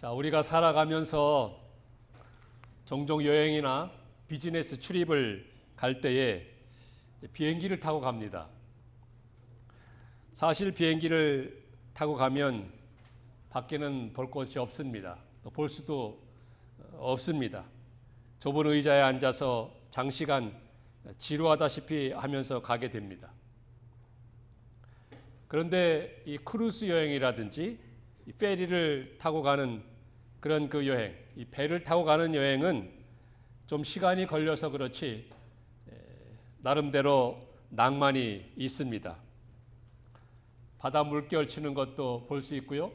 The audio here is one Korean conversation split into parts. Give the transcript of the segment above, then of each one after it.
자, 우리가 살아가면서 종종 여행이나 비즈니스 출입을 갈 때에 비행기를 타고 갑니다. 사실 비행기를 타고 가면 밖에는 볼 것이 없습니다. 또 볼 수도 없습니다. 좁은 의자에 앉아서 장시간 지루하다시피 하면서 가게 됩니다. 그런데 이 크루즈 여행이라든지 이 페리를 타고 가는 그런 그 여행, 이 배를 타고 가는 여행은 좀 시간이 걸려서 그렇지 나름대로 낭만이 있습니다. 바다 물결 치는 것도 볼 수 있고요.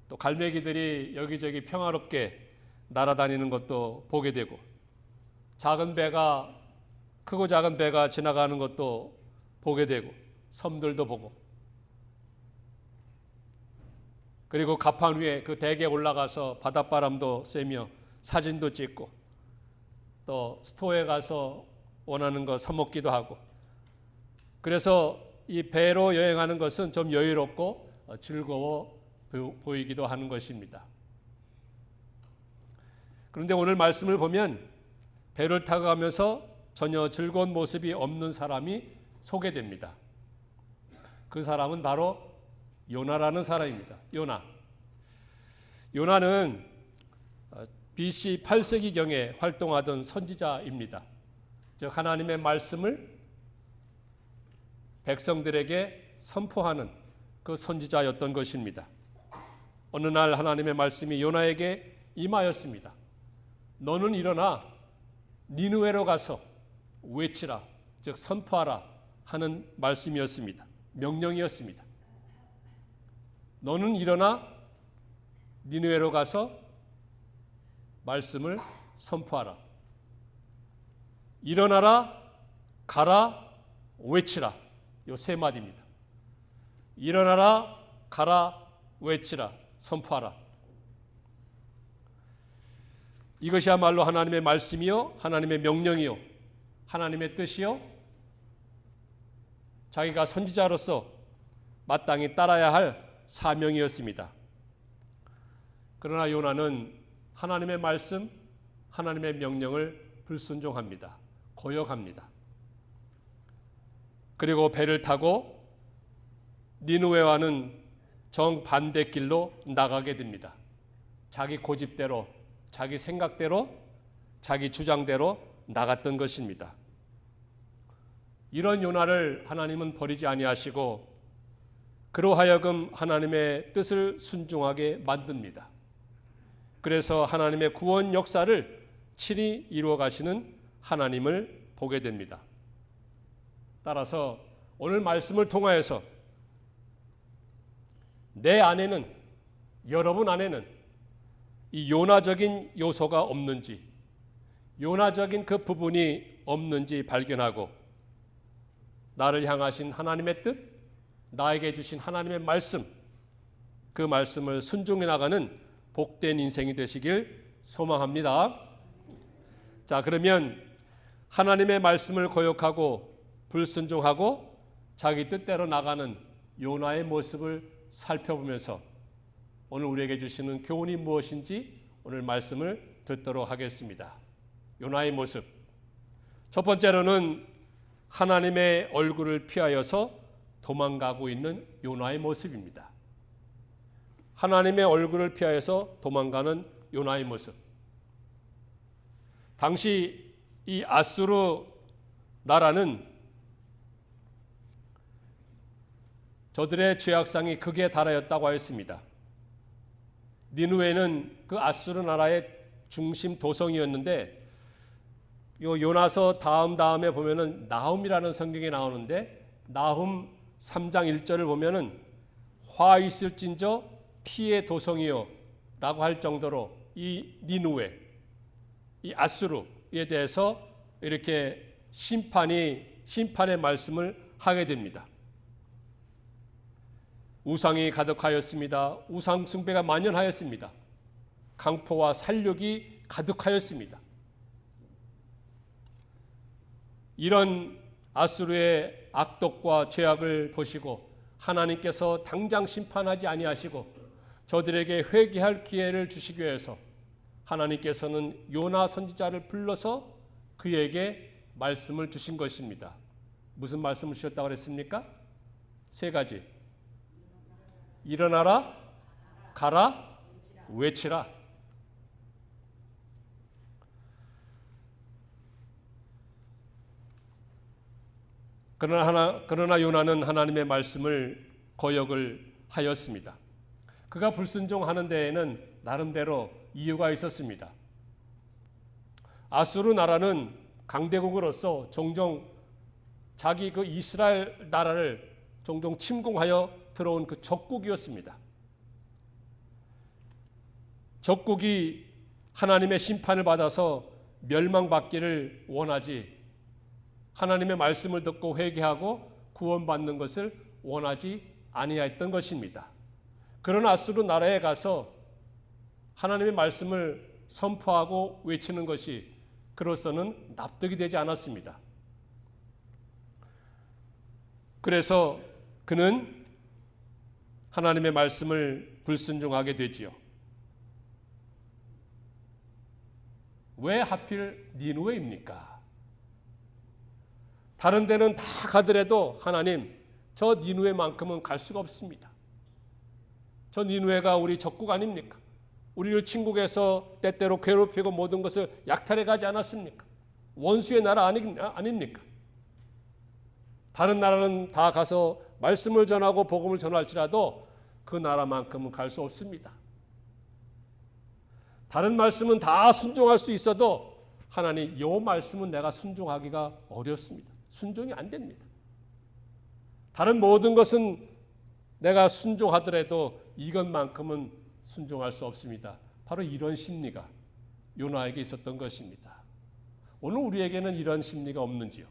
또 갈매기들이 여기저기 평화롭게 날아다니는 것도 보게 되고, 크고 작은 배가 지나가는 것도 보게 되고, 섬들도 보고, 그리고 갑판 위에 그 대게에 올라가서 바닷바람도 쐬며 사진도 찍고, 또 스토어에 가서 원하는 거 사 먹기도 하고, 그래서 이 배로 여행하는 것은 좀 여유롭고 즐거워 보이기도 하는 것입니다. 그런데 오늘 말씀을 보면 배를 타고 가면서 전혀 즐거운 모습이 없는 사람이 소개됩니다. 그 사람은 바로 요나라는 사람입니다. 요나는 BC 8세기경에 활동하던 선지자입니다. 즉 하나님의 말씀을 백성들에게 선포하는 그 선지자였던 것입니다. 어느 날 하나님의 말씀이 요나에게 임하였습니다. 너는 일어나 니느웨로 가서 외치라, 즉 선포하라 하는 말씀이었습니다. 명령이었습니다. 너는 일어나 니느웨로 가서 말씀을 선포하라. 일어나라, 가라, 외치라. 요 세 마디입니다. 일어나라, 가라, 외치라, 선포하라. 이것이야말로 하나님의 말씀이요, 하나님의 명령이요, 하나님의 뜻이요, 자기가 선지자로서 마땅히 따라야 할 사명이었습니다. 그러나 요나는 하나님의 말씀, 하나님의 명령을 불순종합니다. 거역합니다. 그리고 배를 타고 니느웨와는 정반대 길로 나가게 됩니다. 자기 고집대로, 자기 생각대로, 자기 주장대로 나갔던 것입니다. 이런 요나를 하나님은 버리지 아니하시고 그로 하여금 하나님의 뜻을 순종하게 만듭니다. 그래서 하나님의 구원 역사를 친히 이루어 가시는 하나님을 보게 됩니다. 따라서 오늘 말씀을 통하여서 내 안에는, 여러분 안에는 이 요나적인 요소가 없는지, 요나적인 그 부분이 없는지 발견하고 나를 향하신 하나님의 뜻, 나에게 주신 하나님의 말씀, 그 말씀을 순종해 나가는 복된 인생이 되시길 소망합니다. 자, 그러면 하나님의 말씀을 거역하고 불순종하고 자기 뜻대로 나가는 요나의 모습을 살펴보면서 오늘 우리에게 주시는 교훈이 무엇인지 오늘 말씀을 듣도록 하겠습니다. 요나의 모습. 첫 번째로는 하나님의 얼굴을 피하여서 도망가고 있는 요나의 모습입니다. 하나님의 얼굴을 피하여서 도망가는 요나의 모습. 당시 이 아수르 나라는 저들의 죄악상이 극에 달하였다고 하였습니다. 니느웨는 그 아수르 나라의 중심 도성이었는데 요나서 다음에 보면은 나훔이라는 성경이 나오는데 나훔 3장 1절을 보면은 화 있을진저 피의 도성이요 라고 할 정도로 이 니느웨, 이 아수르에 대해서 이렇게 심판의 말씀을 하게 됩니다. 우상이 가득하였습니다. 우상 숭배가 만연하였습니다. 강포와 살육이 가득하였습니다. 이런 아수르의 악독과 죄악을 보시고 하나님께서 당장 심판하지 아니하시고 저들에게 회개할 기회를 주시기 위해서 하나님께서는 요나 선지자를 불러서 그에게 말씀을 주신 것입니다. 무슨 말씀을 주셨다고 그랬습니까? 세 가지. 일어나라, 가라, 외치라. 그러나 요나는 하나님의 말씀을 거역을 하였습니다. 그가 불순종하는 데에는 나름대로 이유가 있었습니다. 아수르 나라는 강대국으로서 종종 자기 그 이스라엘 나라를 종종 침공하여 들어온 그 적국이었습니다. 적국이 하나님의 심판을 받아서 멸망받기를 원하지, 하나님의 말씀을 듣고 회개하고 구원받는 것을 원하지 아니하였던 것입니다. 그런 아수르 나라에 가서 하나님의 말씀을 선포하고 외치는 것이 그로서는 납득이 되지 않았습니다. 그래서 그는 하나님의 말씀을 불순종하게 되지요. 왜 하필 니느웨입니까? 다른 데는 다 가더라도 하나님, 저 니느웨만큼은 갈 수가 없습니다. 저 니느웨가 우리 적국 아닙니까? 우리를 친국에서 때때로 괴롭히고 모든 것을 약탈해 가지 않았습니까? 원수의 나라 아닙니까? 다른 나라는 다 가서 말씀을 전하고 복음을 전할지라도 그 나라만큼은 갈 수 없습니다. 다른 말씀은 다 순종할 수 있어도 하나님, 이 말씀은 내가 순종하기가 어렵습니다. 순종이 안 됩니다. 다른 모든 것은 내가 순종하더라도 이것만큼은 순종할 수 없습니다. 바로 이런 심리가 요나에게 있었던 것입니다. 오늘 우리에게는 이런 심리가 없는지요?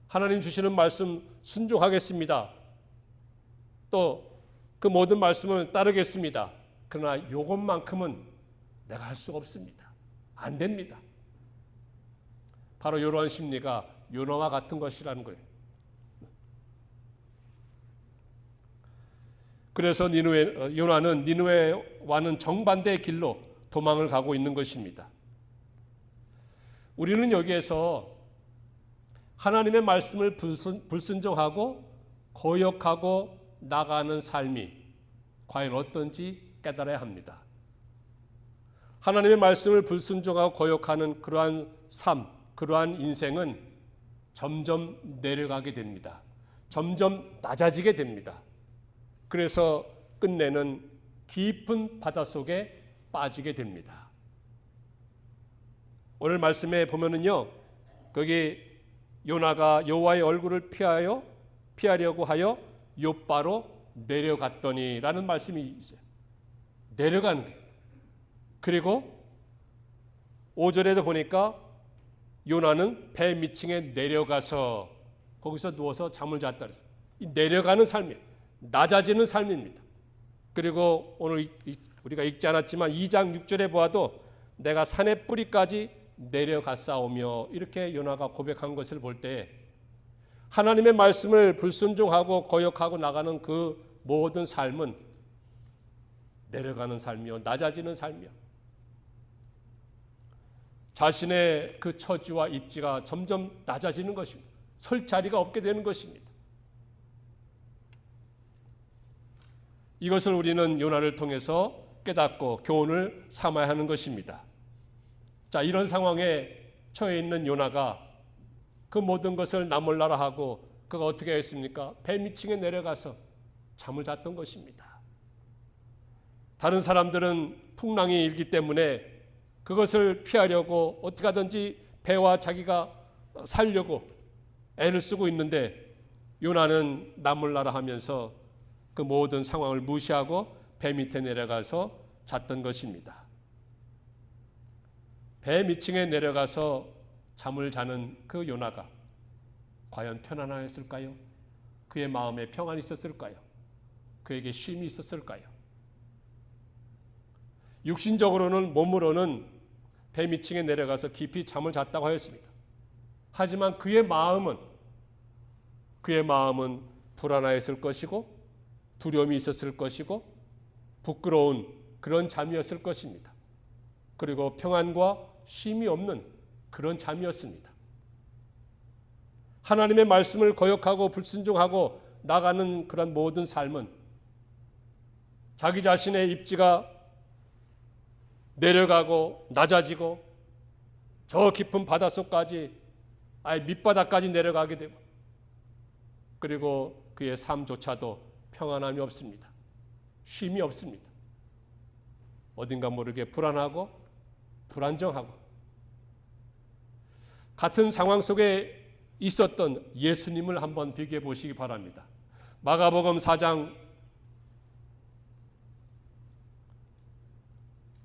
하나님 주시는 말씀 순종하겠습니다. 또 그 모든 말씀을 따르겠습니다. 그러나 이것만큼은 내가 할 수가 없습니다. 안 됩니다. 바로 이러한 심리가 요나와 같은 것이라는 거예요. 그래서 요나는 니느웨와는 정반대의 길로 도망을 가고 있는 것입니다. 우리는 여기에서 하나님의 말씀을 불순종하고 거역하고 나가는 삶이 과연 어떤지 깨달아야 합니다. 하나님의 말씀을 불순종하고 거역하는 그러한 삶, 그러한 인생은 점점 내려가게 됩니다. 점점 낮아지게 됩니다. 그래서 끝내는 깊은 바닷속에 빠지게 됩니다. 오늘 말씀에 보면은요, 거기 요나가 여호와의 얼굴을 피하려고 하여 욥바로 내려갔더니라는 말씀이 있어요. 내려가는 거예요. 그리고 5절에도 보니까 요나는 배 밑층에 내려가서 거기서 누워서 잠을 잤다. 이 내려가는 삶이에요. 낮아지는 삶입니다. 그리고 오늘 우리가 읽지 않았지만 2장 6절에 보아도 내가 산의 뿌리까지 내려갔사오며 이렇게 요나가 고백한 것을 볼 때 하나님의 말씀을 불순종하고 거역하고 나가는 그 모든 삶은 내려가는 삶이요, 낮아지는 삶이요. 자신의 그 처지와 입지가 점점 낮아지는 것입니다. 설 자리가 없게 되는 것입니다. 이것을 우리는 요나를 통해서 깨닫고 교훈을 삼아야 하는 것입니다. 자, 이런 상황에 처해 있는 요나가 그 모든 것을 나몰라라 하고 그가 어떻게 했습니까? 배 밑층에 내려가서 잠을 잤던 것입니다. 다른 사람들은 풍랑이 일기 때문에 그것을 피하려고 어떻게 하든지 배와 자기가 살려고 애를 쓰고 있는데 요나는 나몰라라 하면서 그 모든 상황을 무시하고 배 밑에 내려가서 잤던 것입니다. 배 밑층에 내려가서 잠을 자는 그 요나가 과연 편안하였을까요? 그의 마음에 평안이 있었을까요? 그에게 쉼이 있었을까요? 육신적으로는, 몸으로는 배 밑층에 내려가서 깊이 잠을 잤다고 하였습니다. 하지만 그의 마음은 불안하였을 것이고 두려움이 있었을 것이고 부끄러운 그런 잠이었을 것입니다. 그리고 평안과 쉼이 없는 그런 잠이었습니다. 하나님의 말씀을 거역하고 불순종하고 나가는 그런 모든 삶은 자기 자신의 입지가 내려가고 낮아지고 저 깊은 바닷속까지 아예 밑바닥까지 내려가게 되고, 그리고 그의 삶조차도 평안함이 없습니다. 쉼이 없습니다. 어딘가 모르게 불안하고 불안정하고, 같은 상황 속에 있었던 예수님을 한번 비교해 보시기 바랍니다. 마가복음 4장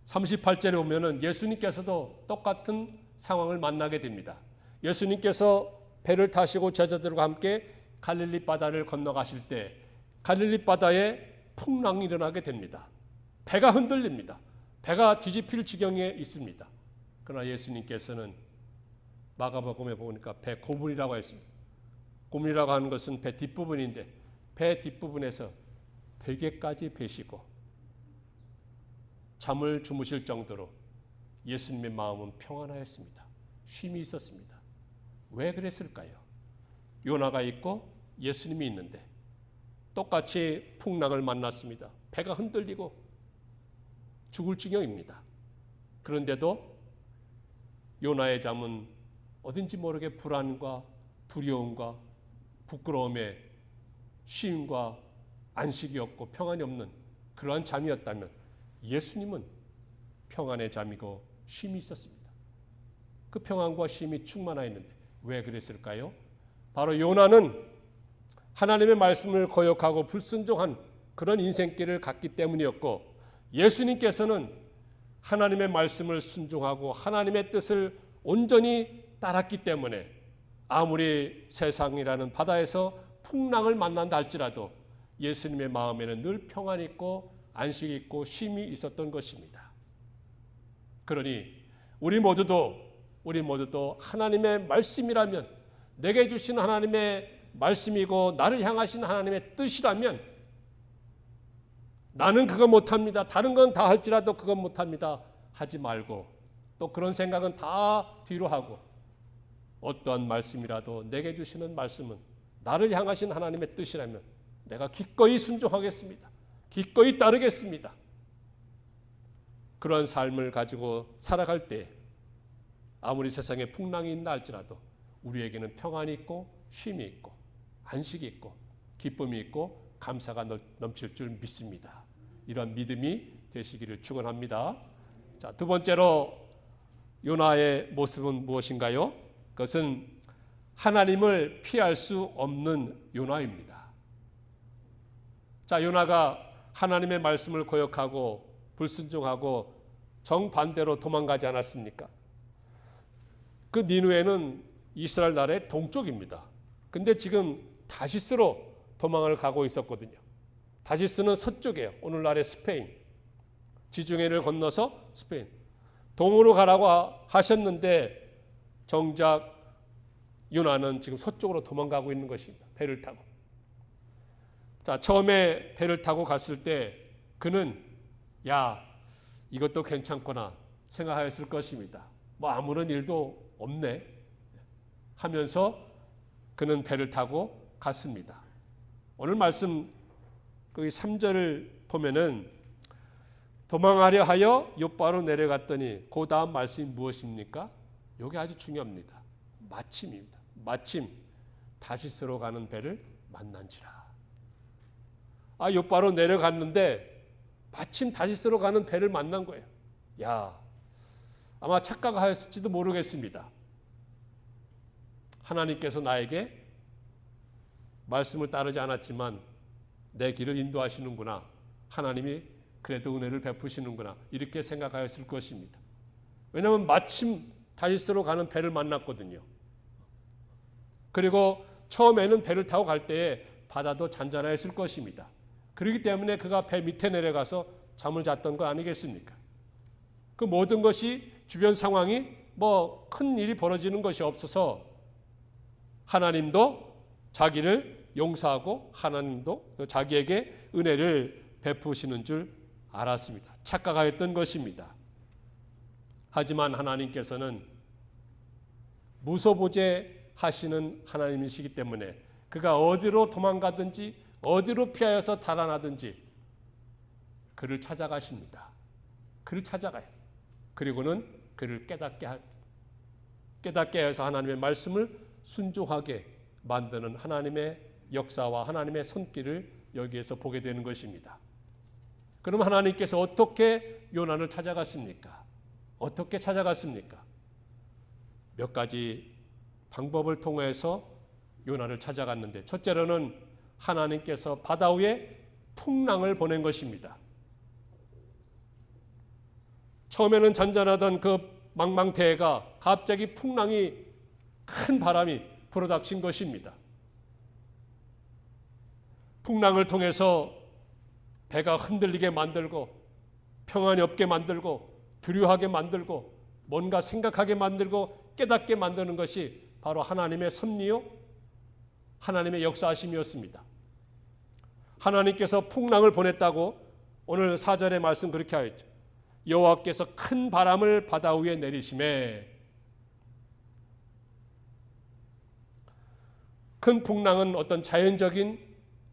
38절에 보면은 예수님께서도 똑같은 상황을 만나게 됩니다. 예수님께서 배를 타시고 제자들과 함께 갈릴리 바다를 건너가실 때 갈릴리 바다에 풍랑이 일어나게 됩니다. 배가 흔들립니다. 배가 뒤집힐 지경에 있습니다. 그러나 예수님께서는 마가복음에 보니까 배 고문이라고 했습니다. 고문이라고 하는 것은 배 뒷부분인데 배 뒷부분에서 베개까지 베시고 잠을 주무실 정도로 예수님의 마음은 평안하였습니다. 쉼이 있었습니다. 왜 그랬을까요? 요나가 있고 예수님이 있는데 똑같이 풍랑을 만났습니다. 배가 흔들리고 죽을 지경입니다. 그런데도 요나의 잠은 어딘지 모르게 불안과 두려움과 부끄러움에 쉼과 안식이 없고 평안이 없는 그러한 잠이었다면 예수님은 평안의 잠이고 쉼이 있었습니다. 그 평안과 쉼이 충만하였는데 왜 그랬을까요? 바로 요나는 하나님의 말씀을 거역하고 불순종한 그런 인생길을 갔기 때문이었고, 예수님께서는 하나님의 말씀을 순종하고 하나님의 뜻을 온전히 따랐기 때문에 아무리 세상이라는 바다에서 풍랑을 만난다 할지라도 예수님의 마음에는 늘 평안이 있고 안식이 있고 쉼이 있었던 것입니다. 그러니 우리 모두도 하나님의 말씀이라면, 내게 주신 하나님의 말씀이고 나를 향하신 하나님의 뜻이라면, 나는 그거 못합니다, 다른 건 다 할지라도 그건 못합니다 하지 말고, 또 그런 생각은 다 뒤로 하고, 어떠한 말씀이라도 내게 주시는 말씀은 나를 향하신 하나님의 뜻이라면 내가 기꺼이 순종하겠습니다. 기꺼이 따르겠습니다. 그런 삶을 가지고 살아갈 때 아무리 세상에 풍랑이 있다 할지라도 우리에게는 평안이 있고 쉼이 있고 안식이 있고 기쁨이 있고 감사가 넘칠 줄 믿습니다. 이런 믿음이 되시기를 축원합니다. 자, 두 번째로 요나의 모습은 무엇인가요? 그것은 하나님을 피할 수 없는 요나입니다. 자, 요나가 하나님의 말씀을 거역하고 불순종하고 정반대로 도망가지 않았습니까? 그 니느웨는 이스라엘 나라의 동쪽입니다. 근데 지금 다시스로 도망을 가고 있었거든요. 다시스는 서쪽이에요. 오늘날의 스페인. 지중해를 건너서 스페인. 동으로 가라고 하셨는데 정작 요나는 지금 서쪽으로 도망가고 있는 것입니다. 배를 타고. 자, 처음에 배를 타고 갔을 때 그는 이것도 괜찮구나 생각하였을 것입니다. 뭐 아무런 일도 없네 하면서 그는 배를 타고 갔습니다. 오늘 말씀 거기 3절을 보면은 도망하려 하여 욥바로 내려갔더니 그 다음 말씀이 무엇입니까? 여기 아주 중요합니다. 마침입니다. 마침 다시스로 가는 배를 만난지라. 욥바로 내려갔는데 마침 다시스로 가는 배를 만난 거예요. 아마 착각하였을지도 모르겠습니다. 하나님께서 나에게 말씀을 따르지 않았지만 내 길을 인도하시는구나. 하나님이 그래도 은혜를 베푸시는구나. 이렇게 생각하였을 것입니다. 왜냐하면 마침 다시스로 가는 배를 만났거든요. 그리고 처음에는 배를 타고 갈 때에 바다도 잔잔하였을 것입니다. 그렇기 때문에 그가 배 밑에 내려가서 잠을 잤던 거 아니겠습니까? 그 모든 것이 주변 상황이 뭐 큰 일이 벌어지는 것이 없어서 하나님도 자기를 용서하고 하나님도 자기에게 은혜를 베푸시는 줄 알았습니다. 착각하였던 것입니다. 하지만 하나님께서는 무소부재 하시는 하나님이시기 때문에 그가 어디로 도망가든지 어디로 피하여서 달아나든지 그를 찾아가십니다. 그를 찾아가요. 그리고는 그를 깨닫게 해서 하나님의 말씀을 순종하게 만드는 하나님의 역사와 하나님의 손길을 여기에서 보게 되는 것입니다. 그럼 하나님께서 어떻게 요나를 찾아갔습니까? 어떻게 찾아갔습니까? 몇 가지 방법을 통해서 요나를 찾아갔는데, 첫째로는 하나님께서 바다 위에 풍랑을 보낸 것입니다. 처음에는 잔잔하던 그 망망대해가 갑자기 풍랑이, 큰 바람이 불어닥친 것입니다. 풍랑을 통해서 배가 흔들리게 만들고 평안이 없게 만들고 두려워하게 만들고 뭔가 생각하게 만들고 깨닫게 만드는 것이 바로 하나님의 섭리요, 하나님의 역사하심이었습니다. 하나님께서 풍랑을 보냈다고 오늘 4절의 말씀 그렇게 하였죠. 여호와께서 큰 바람을 바다 위에 내리심에, 큰 풍랑은 어떤 자연적인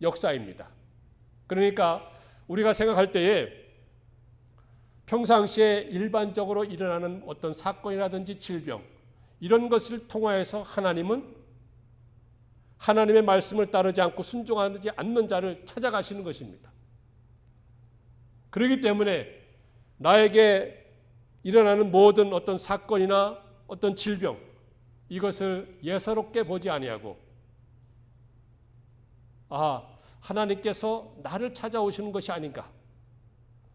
역사입니다. 그러니까 우리가 생각할 때에 평상시에 일반적으로 일어나는 어떤 사건이라든지 질병, 이런 것을 통하여서 하나님은 하나님의 말씀을 따르지 않고 순종하지 않는 자를 찾아가시는 것입니다. 그렇기 때문에 나에게 일어나는 모든 어떤 사건이나 어떤 질병, 이것을 예사롭게 보지 아니하고, 하나님께서 나를 찾아오시는 것이 아닌가,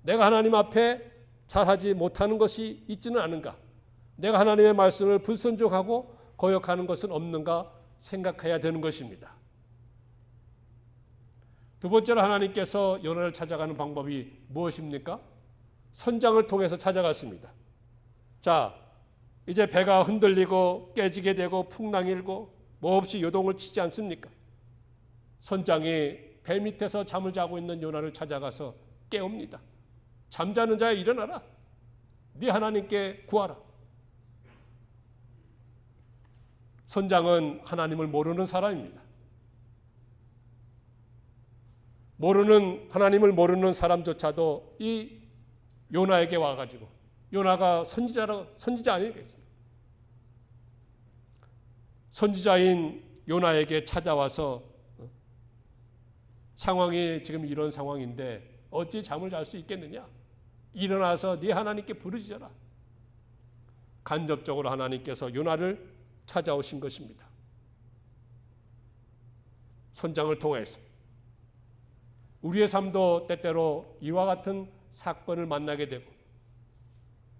내가 하나님 앞에 잘하지 못하는 것이 있지는 않은가, 내가 하나님의 말씀을 불순종하고 거역하는 것은 없는가 생각해야 되는 것입니다. 두 번째로 하나님께서 요나를 찾아가는 방법이 무엇입니까? 선장을 통해서 찾아갔습니다. 자, 이제 배가 흔들리고 깨지게 되고 풍랑이 일고 뭐 없이 요동을 치지 않습니까? 선장이 배 밑에서 잠을 자고 있는 요나를 찾아가서 깨웁니다. 잠자는 자야 일어나라. 네 하나님께 구하라. 선장은 하나님을 모르는 사람입니다. 하나님을 모르는 사람조차도 이 요나에게 와가지고, 요나가 선지자 아니겠습니까? 선지자인 요나에게 찾아와서 상황이 지금 이런 상황인데 어찌 잠을 잘 수 있겠느냐? 일어나서 네 하나님께 부르짖어라. 간접적으로 하나님께서 요나를 찾아오신 것입니다. 선장을 통해서. 우리의 삶도 때때로 이와 같은 사건을 만나게 되고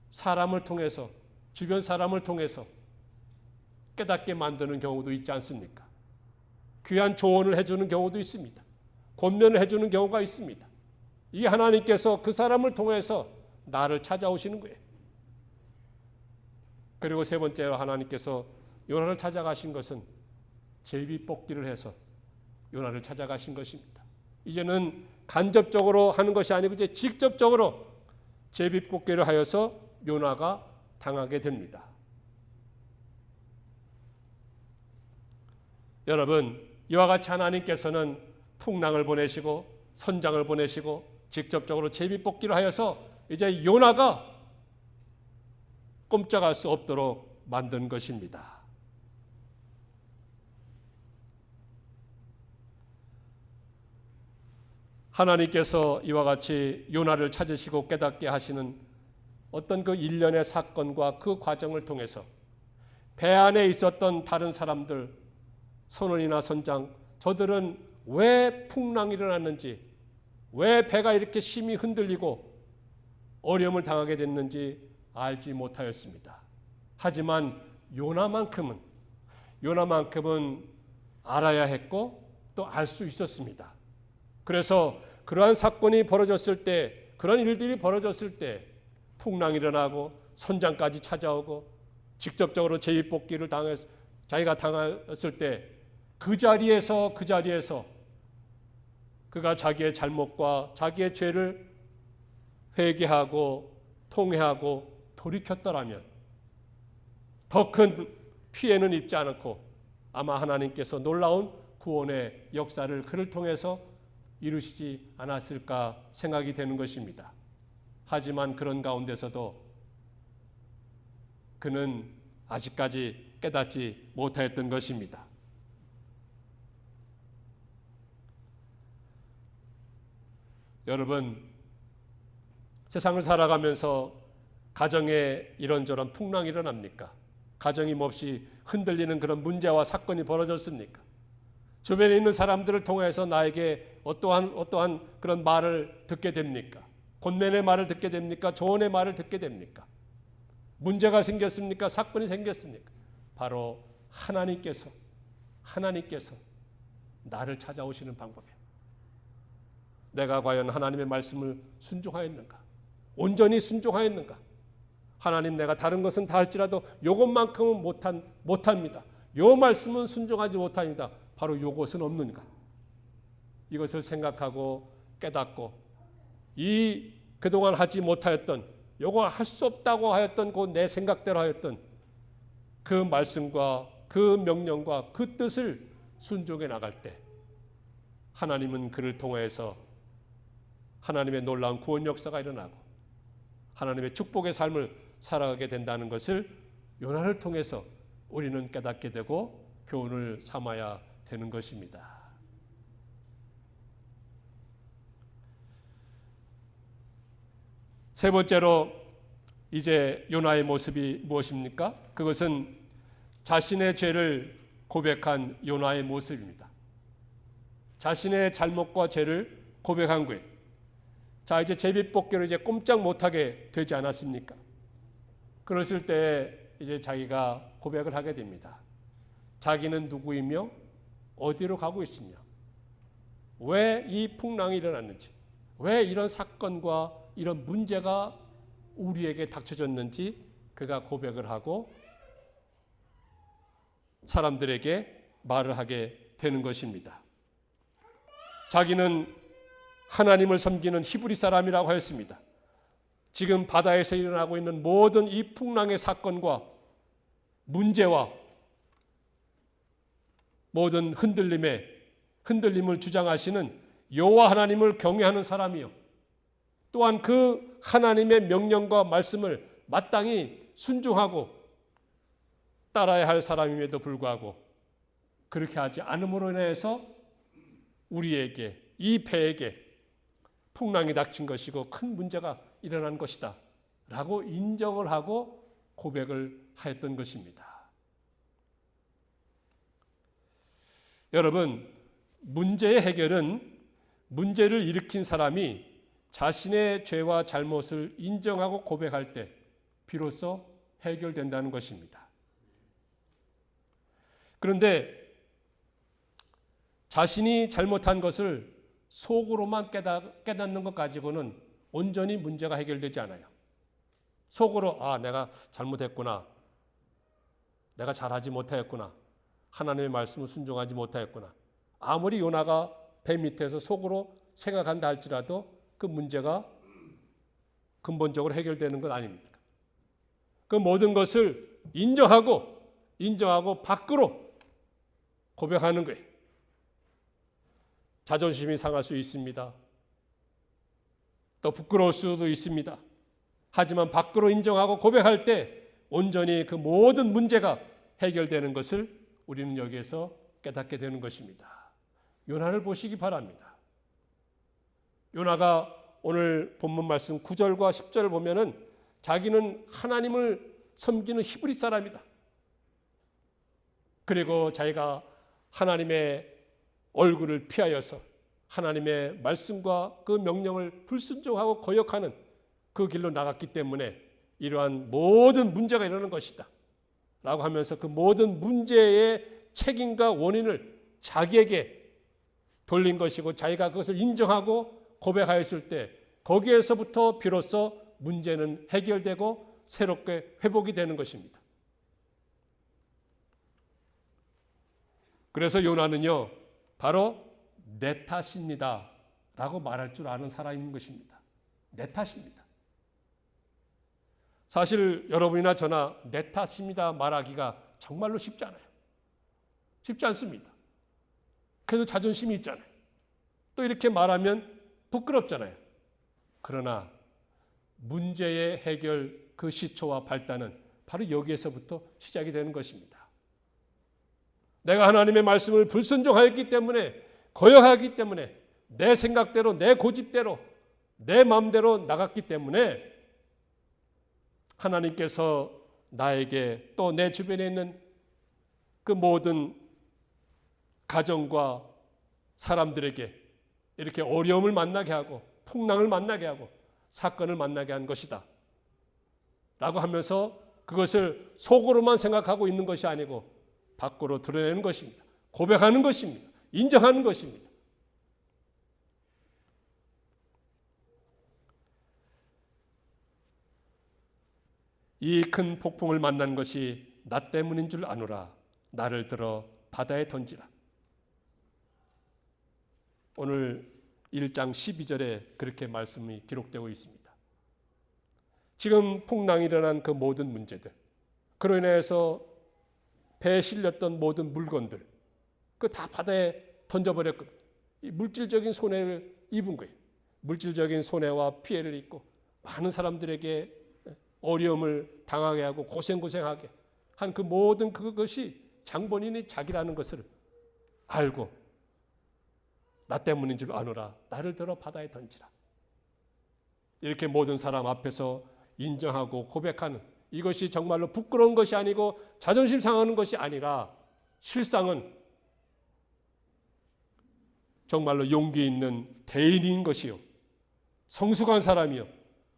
사람을 통해서, 주변 사람을 통해서 깨닫게 만드는 경우도 있지 않습니까? 귀한 조언을 해주는 경우도 있습니다. 권면을 해주는 경우가 있습니다. 이 하나님께서 그 사람을 통해서 나를 찾아오시는 거예요. 그리고 세 번째로 하나님께서 요나를 찾아가신 것은 제비뽑기를 해서 요나를 찾아가신 것입니다. 이제는 간접적으로 하는 것이 아니고 이제 직접적으로 제비뽑기를 하여서 요나가 당하게 됩니다. 여러분, 이와 같이 하나님께서는 풍랑을 보내시고 선장을 보내시고 직접적으로 제비뽑기를 하여서 이제 요나가 꼼짝할 수 없도록 만든 것입니다. 하나님께서 이와 같이 요나를 찾으시고 깨닫게 하시는 어떤 그 일련의 사건과 그 과정을 통해서 배 안에 있었던 다른 사람들, 선원이나 선장, 저들은 왜 풍랑이 일어났는지, 왜 배가 이렇게 심히 흔들리고 어려움을 당하게 됐는지 알지 못하였습니다. 하지만 요나만큼은 알아야 했고 또 알 수 있었습니다. 그래서 그러한 사건이 벌어졌을 때, 그런 일들이 벌어졌을 때 풍랑이 일어나고 선장까지 찾아오고 직접적으로 제비뽑기를 자기가 당했을 때 그 자리에서 그가 자기의 잘못과 자기의 죄를 회개하고 통회하고 돌이켰더라면 더 큰 피해는 입지 않고 아마 하나님께서 놀라운 구원의 역사를 그를 통해서 이루시지 않았을까 생각이 되는 것입니다. 하지만 그런 가운데서도 그는 아직까지 깨닫지 못하였던 것입니다. 여러분, 세상을 살아가면서 가정에 이런저런 풍랑이 일어납니까? 가정이 몹시 흔들리는 그런 문제와 사건이 벌어졌습니까? 주변에 있는 사람들을 통해서 나에게 어떠한 그런 말을 듣게 됩니까? 권면의 말을 듣게 됩니까? 조언의 말을 듣게 됩니까? 문제가 생겼습니까? 사건이 생겼습니까? 바로 하나님께서 나를 찾아오시는 방법이에요. 내가 과연 하나님의 말씀을 순종하였는가? 온전히 순종하였는가? 하나님, 내가 다른 것은 다 할지라도 요것만큼은 못합니다. 요 말씀은 순종하지 못합니다. 바로 요것은 없는가? 이것을 생각하고 깨닫고 이 그동안 하지 못하였던, 요거 할 수 없다고 하였던 그 내 생각대로 하였던 그 말씀과 그 명령과 그 뜻을 순종해 나갈 때 하나님은 그를 통해서 하나님의 놀라운 구원 역사가 일어나고 하나님의 축복의 삶을 살아가게 된다는 것을 요나를 통해서 우리는 깨닫게 되고 교훈을 삼아야 되는 것입니다. 세 번째로 이제 요나의 모습이 무엇입니까? 그것은 자신의 죄를 고백한 요나의 모습입니다. 자신의 잘못과 죄를 고백한 거예요. 자, 이제 제비뽑기로 이제 꼼짝 못하게 되지 않았습니까? 그랬을 때 이제 자기가 고백을 하게 됩니다. 자기는 누구이며 어디로 가고 있으며 왜 이 풍랑이 일어났는지, 왜 이런 사건과 이런 문제가 우리에게 닥쳐졌는지 그가 고백을 하고 사람들에게 말을 하게 되는 것입니다. 자기는 하나님을 섬기는 히브리 사람이라고 하였습니다. 지금 바다에서 일어나고 있는 모든 이 풍랑의 사건과 문제와 모든 흔들림을 주장하시는 여호와 하나님을 경외하는 사람이요, 또한 그 하나님의 명령과 말씀을 마땅히 순종하고 따라야 할 사람임에도 불구하고 그렇게 하지 않음으로 인해서 우리에게, 이 배에게 풍랑이 닥친 것이고 큰 문제가 일어난 것이다 라고 인정을 하고 고백을 하였던 것입니다. 여러분, 문제의 해결은 문제를 일으킨 사람이 자신의 죄와 잘못을 인정하고 고백할 때 비로소 해결된다는 것입니다. 그런데 자신이 잘못한 것을 속으로만 깨닫는 것 가지고는 온전히 문제가 해결되지 않아요. 속으로 내가 잘못했구나, 내가 잘하지 못하였구나, 하나님의 말씀을 순종하지 못하였구나, 아무리 요나가 배 밑에서 속으로 생각한다 할지라도 그 문제가 근본적으로 해결되는 것 아닙니까? 그 모든 것을 인정하고 밖으로 고백하는 거예요. 자존심이 상할 수 있습니다. 또 부끄러울 수도 있습니다. 하지만 밖으로 인정하고 고백할 때 온전히 그 모든 문제가 해결되는 것을 우리는 여기에서 깨닫게 되는 것입니다. 요나를 보시기 바랍니다. 요나가 오늘 본문 말씀 9절과 10절을 보면은 자기는 하나님을 섬기는 히브리 사람이다. 그리고 자기가 하나님의 얼굴을 피하여서 하나님의 말씀과 그 명령을 불순종하고 거역하는 그 길로 나갔기 때문에 이러한 모든 문제가 일어나는 것이다 라고 하면서 그 모든 문제의 책임과 원인을 자기에게 돌린 것이고 자기가 그것을 인정하고 고백하였을 때 거기에서부터 비로소 문제는 해결되고 새롭게 회복이 되는 것입니다. 그래서 요나는요, 바로 내 탓입니다 라고 말할 줄 아는 사람인 것입니다. 내 탓입니다. 사실 여러분이나 저나 내 탓입니다 말하기가 정말로 쉽지 않아요. 쉽지 않습니다. 그래도 자존심이 있잖아요. 또 이렇게 말하면 부끄럽잖아요. 그러나 문제의 해결 그 시초와 발단은 바로 여기에서부터 시작이 되는 것입니다. 내가 하나님의 말씀을 불순종하였기 때문에, 거역하기 때문에, 내 생각대로, 내 고집대로, 내 마음대로 나갔기 때문에 하나님께서 나에게 또 내 주변에 있는 그 모든 가정과 사람들에게 이렇게 어려움을 만나게 하고 풍랑을 만나게 하고 사건을 만나게 한 것이다 라고 하면서 그것을 속으로만 생각하고 있는 것이 아니고 밖으로 드러내는 것입니다. 고백하는 것입니다. 인정하는 것입니다. 이 큰 폭풍을 만난 것이 나 때문인 줄 아노라. 나를 들어 바다에 던지라. 오늘 1장 12절에 그렇게 말씀이 기록되고 있습니다. 지금 풍랑이 일어난 그 모든 문제들, 그로 인해서 배에 실렸던 모든 물건들, 그 다 바다에 던져버렸거든요. 이 물질적인 손해를 입은 거예요. 물질적인 손해와 피해를 입고 많은 사람들에게 어려움을 당하게 하고 고생하게 한 그 모든 그것이 장본인이 자기라는 것을 알고 나 때문인 줄 아노라. 나를 들어 바다에 던지라. 이렇게 모든 사람 앞에서 인정하고 고백하는 이것이 정말로 부끄러운 것이 아니고 자존심 상하는 것이 아니라 실상은 정말로 용기 있는 대인인 것이요, 성숙한 사람이요,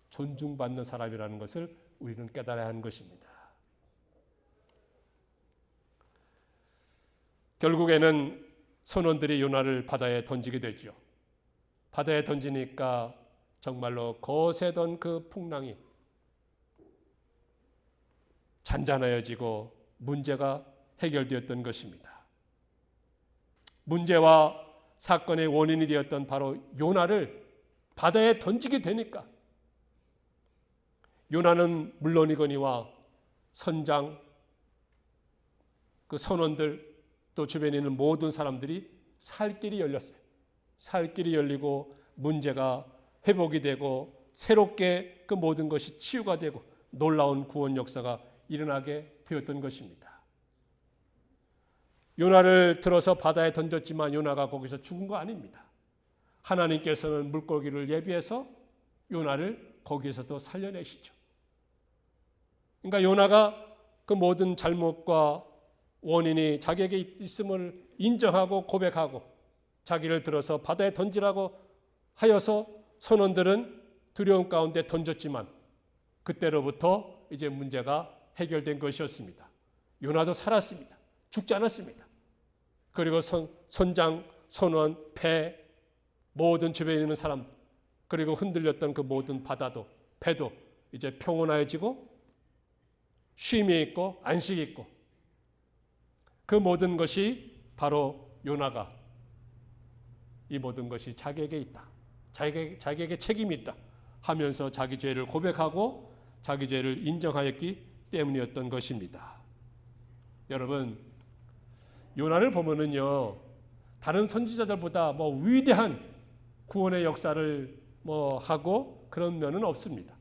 존중받는 사람이라는 것을 우리는 깨달아야 하는 것입니다. 결국에는 선원들이 요나를 바다에 던지게 되죠. 바다에 던지니까 정말로 거세던 그 풍랑이 잔잔해지고 문제가 해결되었던 것입니다. 문제와 사건의 원인이 되었던 바로 요나를 바다에 던지게 되니까 요나는 물론이거니와 선장, 그 선원들 또 주변에 있는 모든 사람들이 살 길이 열렸어요. 살 길이 열리고 문제가 회복이 되고 새롭게 그 모든 것이 치유가 되고 놀라운 구원 역사가 일어나게 되었던 것입니다. 요나를 들어서 바다에 던졌지만 요나가 거기서 죽은 거 아닙니다. 하나님께서는 물고기를 예비해서 요나를 거기에서도 살려내시죠. 그러니까 요나가 그 모든 잘못과 원인이 자기에게 있음을 인정하고 고백하고 자기를 들어서 바다에 던지라고 하여서 선원들은 두려움 가운데 던졌지만 그때로부터 이제 문제가 해결된 것이었습니다. 요나도 살았습니다. 죽지 않았습니다. 그리고 선장, 선원, 배, 모든 주변에 있는 사람, 그리고 흔들렸던 그 모든 바다도 배도 이제 평온해지고 쉼이 있고 안식이 있고 그 모든 것이 바로 요나가 이 모든 것이 자기에게 있다. 자기에게 책임이 있다 하면서 자기 죄를 고백하고 자기 죄를 인정하였기 때문이었던 것입니다. 여러분, 요나를 보면은요, 다른 선지자들보다 위대한 구원의 역사를 하고 그런 면은 없습니다.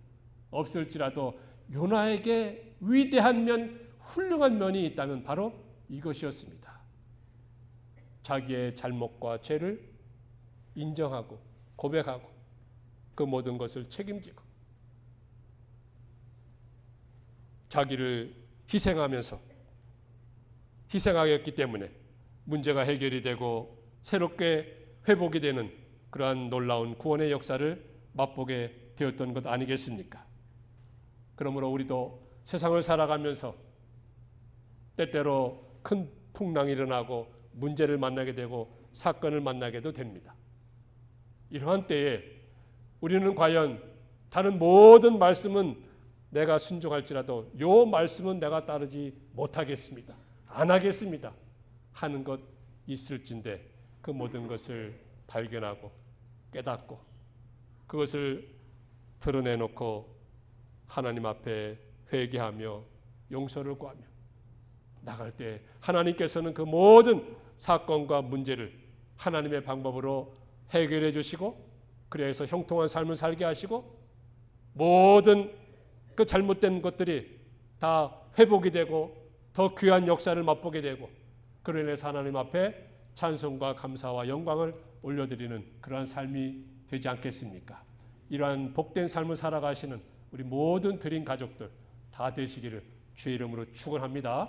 없을지라도 요나에게 위대한 면, 훌륭한 면이 있다면 바로 이것이었습니다. 자기의 잘못과 죄를 인정하고 고백하고 그 모든 것을 책임지고 자기를 희생하였기 때문에 문제가 해결이 되고 새롭게 회복이 되는 그러한 놀라운 구원의 역사를 맛보게 되었던 것 아니겠습니까? 그러므로 우리도 세상을 살아가면서 때때로 큰 풍랑이 일어나고 문제를 만나게 되고 사건을 만나게도 됩니다. 이러한 때에 우리는 과연 다른 모든 말씀은 내가 순종할지라도 요 말씀은 내가 따르지 못하겠습니다. 안 하겠습니다. 하는 것 있을진데 그 모든 것을 발견하고 깨닫고 그것을 드러내놓고 하나님 앞에 회개하며 용서를 구하며 나갈 때 하나님께서는 그 모든 사건과 문제를 하나님의 방법으로 해결해 주시고 그래서 형통한 삶을 살게 하시고 모든 그 잘못된 것들이 다 회복이 되고 더 귀한 역사를 맛보게 되고 그로 인해서 하나님 앞에 찬송과 감사와 영광을 올려드리는 그러한 삶이 되지 않겠습니까? 이러한 복된 삶을 살아가시는 우리 모든 드림 가족들 다 되시기를 주의 이름으로 축원합니다.